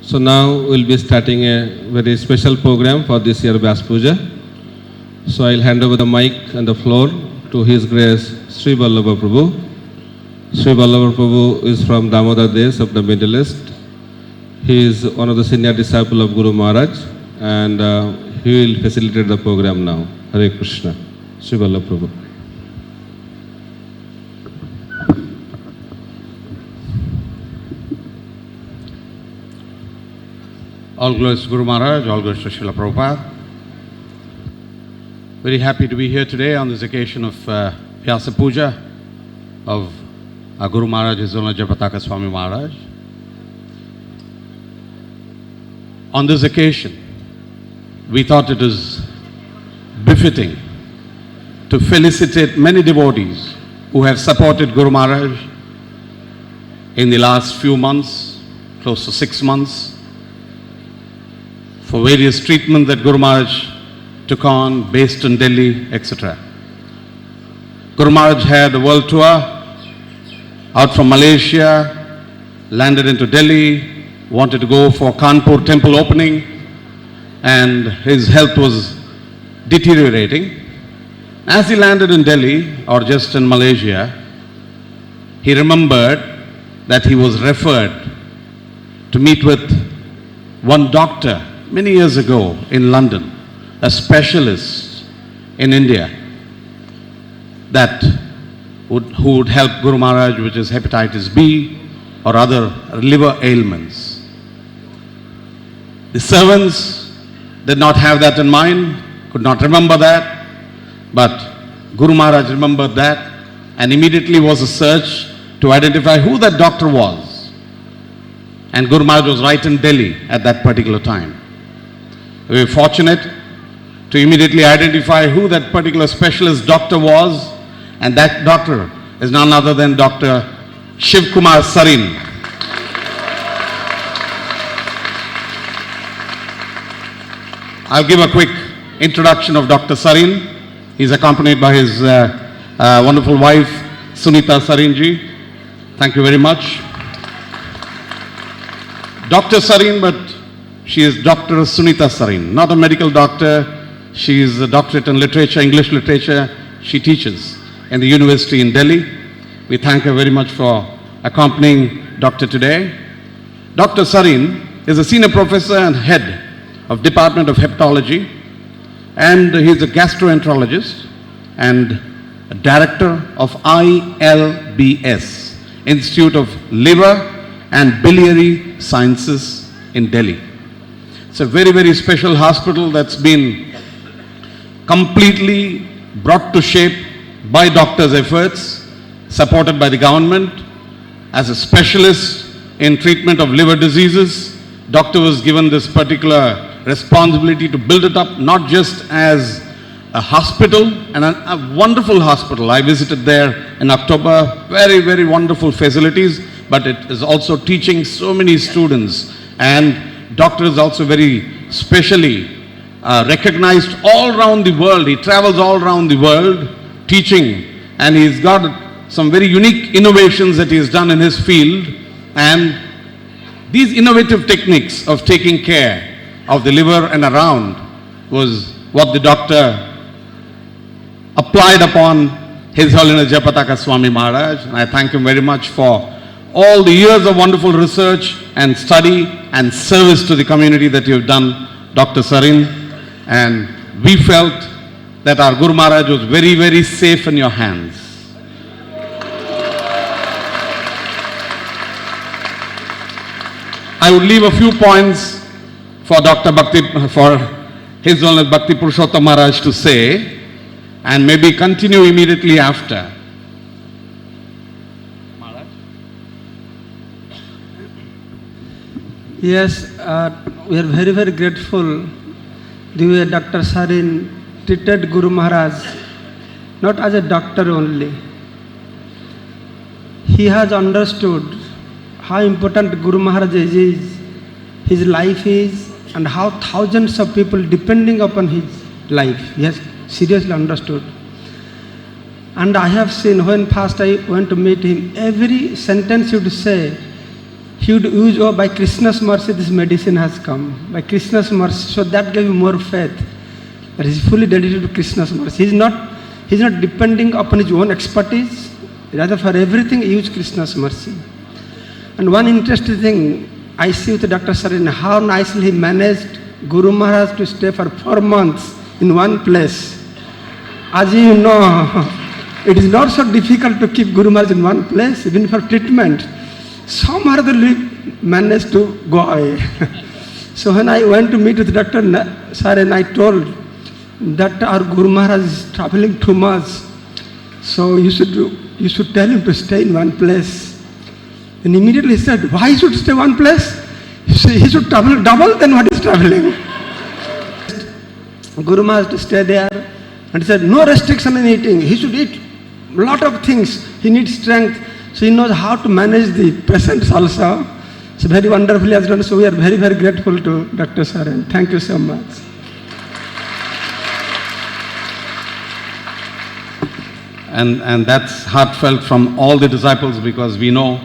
So now we'll be starting a very special program for this year Vyasa Puja. So I'll hand over the mic and the floor to His Grace Sri Vallabha Prabhu. Sri Vallabha Prabhu is from Damodar Desh of the Middle East. He is one of the senior disciples of Guru Maharaj, and he will facilitate the program now. Hare Krishna. Sri Vallabha Prabhu. All glories to Guru Maharaj, all glories to Srila Prabhupada. Very happy to be here today on this occasion of Vyasa Puja of our Guru Maharaj, H.H.Jayapataka Swami Maharaj. On this occasion, we thought it was befitting to felicitate many devotees who have supported Guru Maharaj in the last few months, close to 6 months, for various treatments that Guru Maharaj took on based in Delhi, etc. Guru Maharaj had a world tour out from Malaysia, landed into Delhi, wanted to go for Kanpur temple opening, and his health was deteriorating. As he landed in Delhi, or just in Malaysia, he remembered that he was referred to meet with one doctor many years ago in London, a specialist in India who would help Guru Maharaj, which is hepatitis B or other liver ailments. The servants did not have that in mind, could not remember that, but Guru Maharaj remembered that, and immediately was a search to identify who that doctor was. And Guru Maharaj was right in Delhi at that particular time. We were fortunate to immediately identify who that particular specialist doctor was, and that doctor is none other than Dr. Shiv Kumar Sarin. I'll give a quick introduction of Dr. Sarin. He's accompanied by his wonderful wife, Sunita Sarinji. Thank you very much. Dr. Sarin, but she is Dr. Sunita Sarin, not a medical doctor. She is a doctorate in literature, English literature. She teaches in the university in Delhi. We thank her very much for accompanying Doctor today. Dr. Sarin is a senior professor and head of Department of Hepatology, and he is a gastroenterologist and a director of ILBS, Institute of Liver and Biliary Sciences in Delhi. It's a very, very special hospital that's been completely brought to shape by doctors' efforts, supported by the government. As a specialist in treatment of liver diseases, doctor was given this particular responsibility to build it up, not just as a hospital, and a wonderful hospital. I visited there in October, very, very wonderful facilities, but it is also teaching so many students, and doctor is also very specially recognized all around the world. He travels all around the world teaching, and he's got some very unique innovations that he has done in his field, and these innovative techniques of taking care of the liver and around was what the doctor applied upon His Holiness Jayapataka Swami Maharaj, and I thank him very much for all the years of wonderful research and study and service to the community that you have done, Dr. Sarin. And we felt that our Guru Maharaj was very, very safe in your hands. I would leave a few points for for His Holiness Bhakti Purushottam Maharaj to say, and maybe continue immediately after. Yes, we are very, very grateful the way Dr. Sarin treated Guru Maharaj, not as a doctor only. He has understood how important Guru Maharaj is, his life is, and how thousands of people depending upon his life. He has seriously understood. And I have seen when first I went to meet him, every sentence he would say, he would use, oh, by Krishna's mercy this medicine has come. By Krishna's mercy. So that gave him more faith. That he is fully dedicated to Krishna's mercy. He is not depending upon his own expertise. Rather, for everything he used Krishna's mercy. And one interesting thing I see with Dr. Sarin, how nicely he managed Guru Maharaj to stay for 4 months in one place. As you know, it is not so difficult to keep Guru Maharaj in one place, even for treatment. Somehow they managed to go away. So when I went to meet with Dr. Sarin, I told that our Guru Maharaj is traveling too much. So you should tell him to stay in one place. And immediately he said, why he should stay one place? He should travel double than what he is traveling. Guru Maharaj to stay there. And he said, no restriction in eating. He should eat a lot of things. He needs strength. So he knows how to manage the patients also. So very wonderfully has done. So we are very, very grateful to Dr. Sarin. Thank you so much. And that's heartfelt from all the disciples, because we know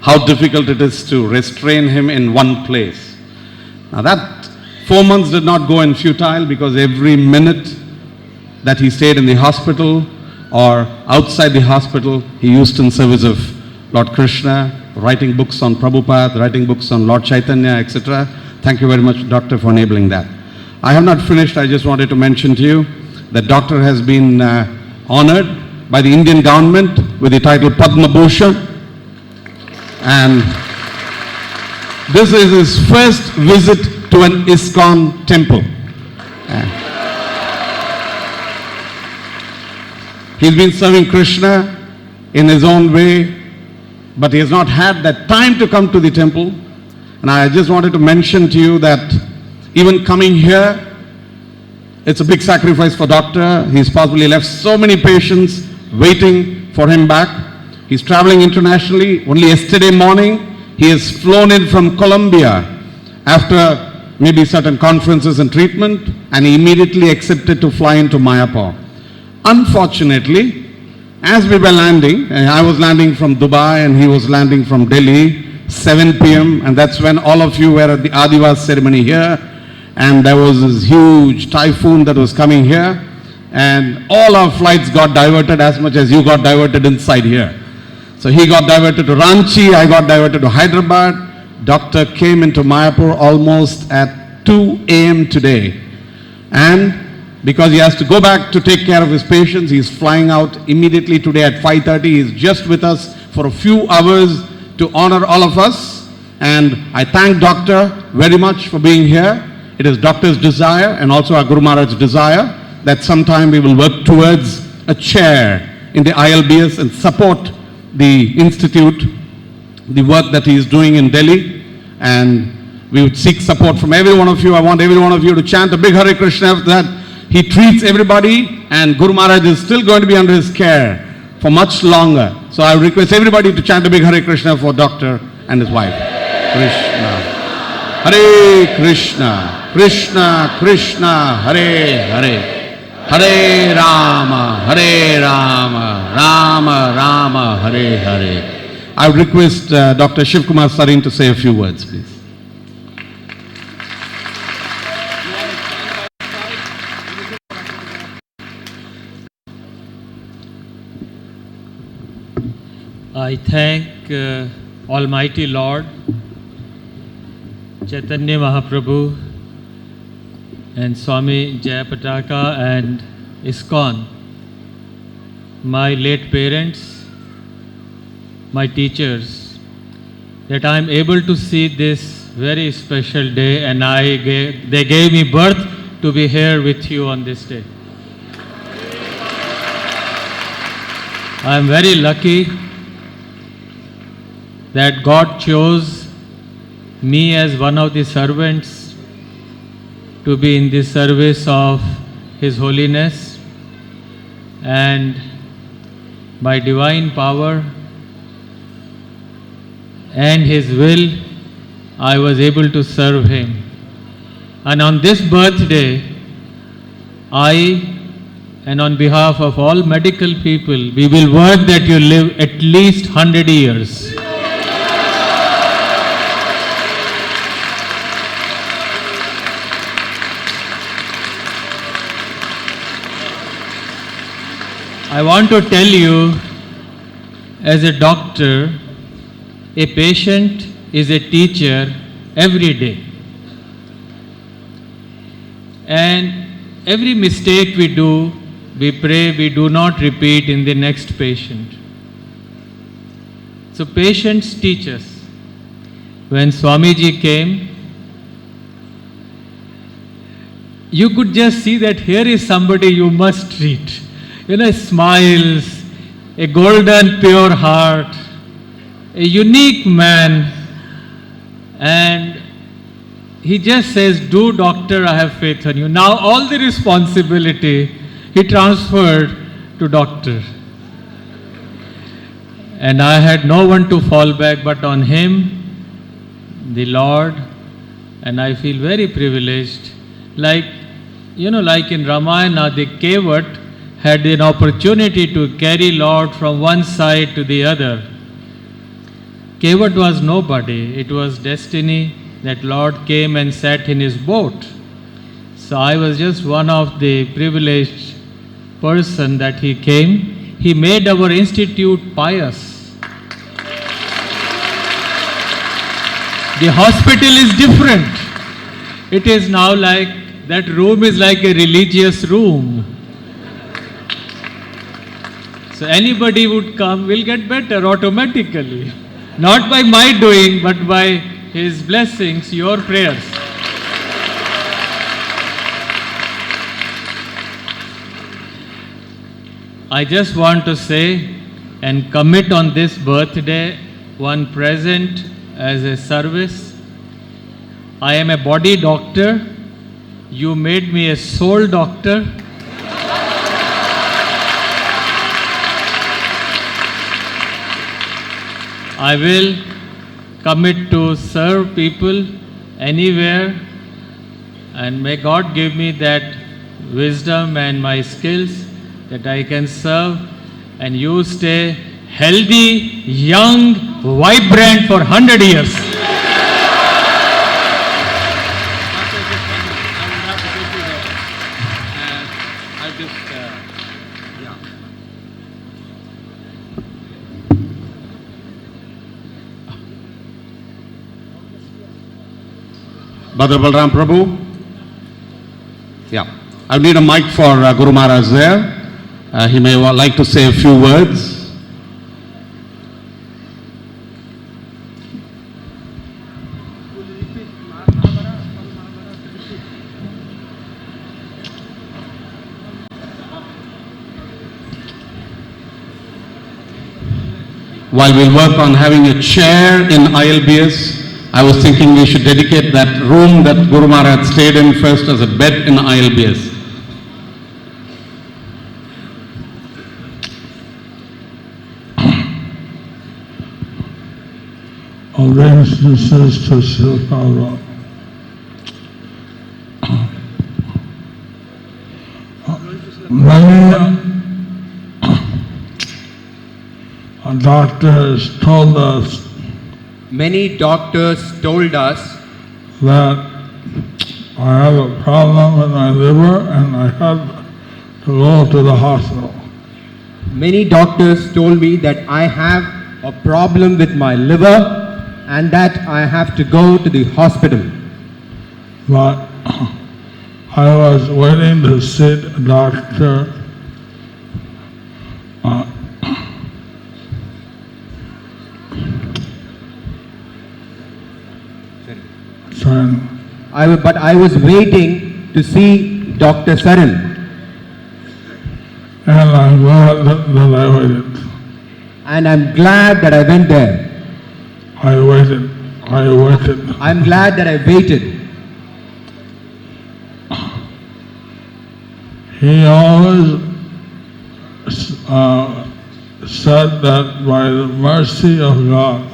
how difficult it is to restrain him in one place. Now that 4 months did not go in futile, because every minute that he stayed in the hospital or outside the hospital, he used in service of Lord Krishna, writing books on Prabhupada, writing books on Lord Chaitanya, etc. Thank you very much, Doctor, for enabling that. I have not finished. I just wanted to mention to you that Doctor has been honored by the Indian government with the title Padma Bhushan. And this is his first visit to an ISKCON temple. He's been serving Krishna in his own way, but he has not had that time to come to the temple. And I just wanted to mention to you that even coming here, it's a big sacrifice for Doctor. He's possibly left so many patients waiting for him back. He's traveling internationally. Only yesterday morning, he has flown in from Colombia after maybe certain conferences and treatment, and he immediately accepted to fly into Mayapur. Unfortunately, as we were landing, I was landing from Dubai and he was landing from Delhi, 7 p.m. and that's when all of you were at the Adivas ceremony here, and there was this huge typhoon that was coming here, and all our flights got diverted as much as you got diverted inside here. So he got diverted to Ranchi, I got diverted to Hyderabad. Doctor came into Mayapur almost at 2 a.m. today. And because he has to go back to take care of his patients, he's flying out immediately today at 5:30. He's just with us for a few hours to honor all of us. And I thank Doctor very much for being here. It is Doctor's desire and also our Guru Maharaj's desire that sometime we will work towards a chair in the ILBS and support the institute, the work that he is doing in Delhi, and we would seek support from every one of you. I want every one of you to chant a big Hare Krishna after that. He treats everybody, and Guru Maharaj is still going to be under his care for much longer. So I request everybody to chant a big Hare Krishna for Doctor and his wife. Krishna. Hare Krishna. Krishna Krishna Hare Hare. Hare Rama, Hare Rama, Rama Rama, Hare Hare. I would request Dr. Shiv Kumar Sarin to say a few words, please. I thank Almighty Lord, Chaitanya Mahaprabhu, and Swami Jayapataka and ISKCON, my late parents, my teachers, that I am able to see this very special day, and they gave me birth to be here with you on this day. I am very lucky that God chose me as one of the servants to be in the service of His Holiness, and by divine power and His will, I was able to serve Him. And on this birthday, and on behalf of all medical people, we will work that you live at least 100 years. I want to tell you, as a doctor, a patient is a teacher every day. And every mistake we do, we pray we do not repeat in the next patient. So patients teach us. When Swamiji came, you could just see that here is somebody you must treat. Smiles, a golden pure heart, a unique man, and he just says, "Do doctor, I have faith on you." Now all the responsibility he transferred to doctor. And I had no one to fall back but on him, the Lord, and I feel very privileged. Like in Ramayana, the Kevat had an opportunity to carry Lord from one side to the other. Kevat was nobody. It was destiny that Lord came and sat in his boat. So I was just one of the privileged person that he came. He made our institute pious. The hospital is different. It is now like, that room is like a religious room. So anybody would come will get better automatically. Not by my doing, but by his blessings, your prayers. I just want to say and commit on this birthday one present as a service. I am a body doctor. You made me a soul doctor. I will commit to serve people anywhere, and may God give me that wisdom and my skills that I can serve, and you stay healthy, young, vibrant for 100 years. Brother Balram Prabhu. Yeah. I need a mic for Guru Maharaj there. He may like to say a few words. While we work on having a chair in ILBS, I was thinking we should dedicate that room that Guru Maharaj stayed in first as a bed in ILBS. Obeisances to Srila. Many doctors told us that I have a problem with my liver and I have to go to the hospital. Many doctors told me that I have a problem with my liver and that I have to go to the hospital. But I was waiting to see the doctor But I was waiting to see Dr. Saran. And I'm glad that I waited. And I'm glad that I went there. I waited. I'm glad that I waited. He always said that by the mercy of God.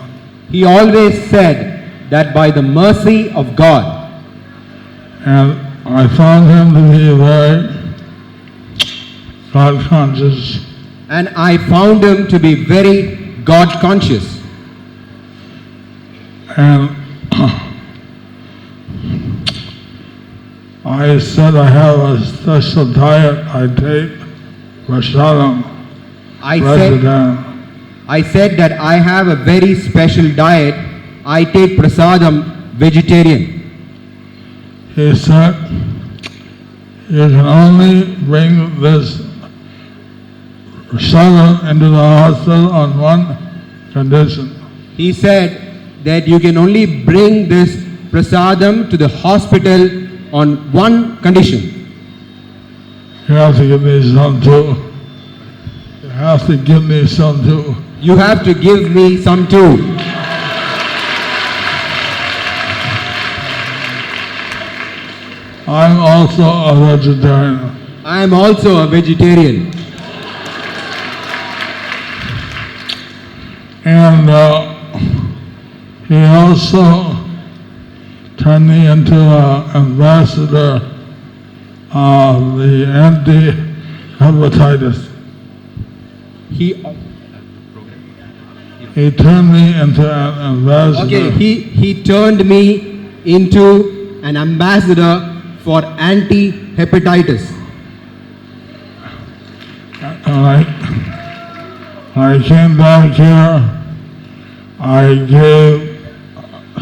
He always said that by the mercy of God. And I found him to be very God conscious. And I found him to be very God conscious. And I said I have a special diet I take, prasadam. I said that I have a very special diet. I take prasadam vegetarian. He said, you can only bring this prasadam into the hospital on one condition. He said that you can only bring this prasadam to the hospital on one condition. You have to give me some too. You have to give me some too. You have to give me some too. I'm also a vegetarian. I am also a vegetarian. And he also turned me into an ambassador of the anti-hepatitis. He turned me into an ambassador. Okay, he turned me into an ambassador for anti-hepatitis. And I came back here, I gave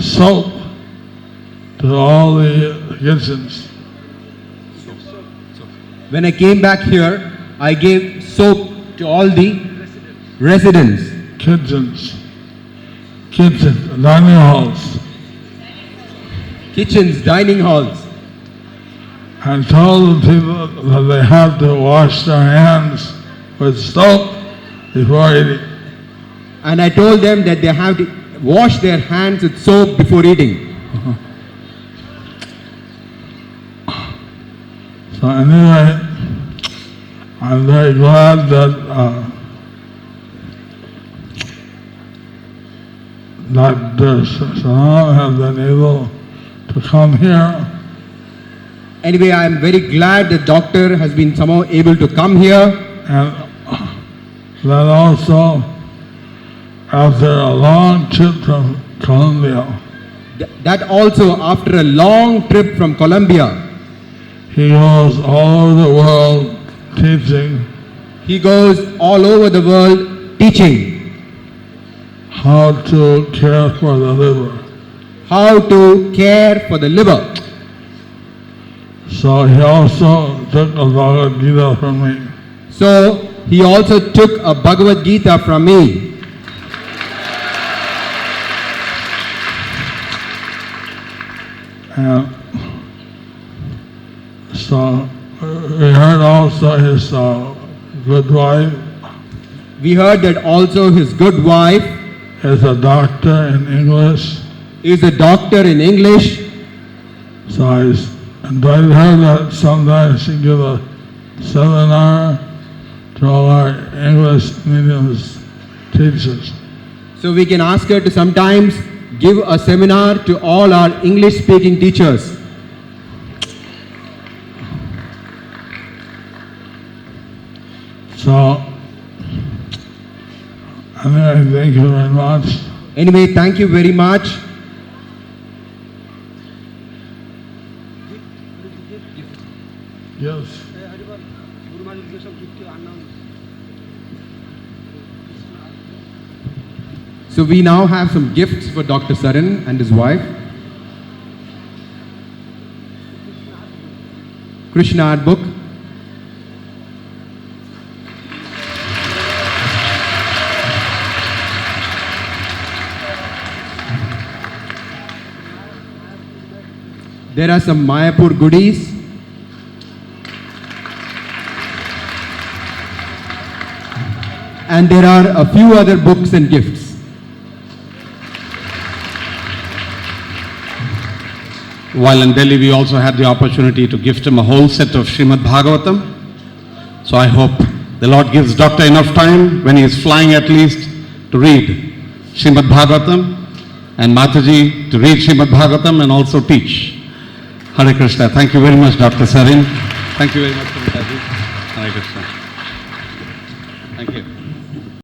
soap to all the kitchens. When I came back here, I gave soap to all the residents. Kitchens, dining halls. Kitchens, dining halls. And told the people that they have to wash their hands with soap before eating. And I told them that they have to wash their hands with soap before eating. So anyway, I'm very glad that Dr. Swami has been able to come here. Anyway, I am very glad the doctor has been somehow able to come here. And that also, after a long trip from Colombia, That also after a long trip from Colombia, he goes all over the world teaching. He goes all over the world teaching How to care for the liver. how to care for the liver. So he also took a Bhagavad Gita from me. So he also took a Bhagavad Gita from me. And so we heard also his good wife We heard that also his good wife is a doctor in English. is a doctor in English. So I invited her that sometime she give a seminar to all our English medium teachers. So we can ask her to sometimes give a seminar to all our English speaking teachers. So anyway, thank you very much. Anyway, thank you very much. Yes. So we now have some gifts for Dr. Saran and his wife. Krishna art book. There are some Mayapur goodies. And there are a few other books and gifts. While in Delhi, we also had the opportunity to gift him a whole set of Srimad Bhagavatam. So I hope the Lord gives Doctor enough time when he is flying at least to read Srimad Bhagavatam, and Mataji to read Srimad Bhagavatam and also teach. Hare Krishna. Thank you very much, Dr. Sarin. Thank you very much, Mataji. Hare Krishna.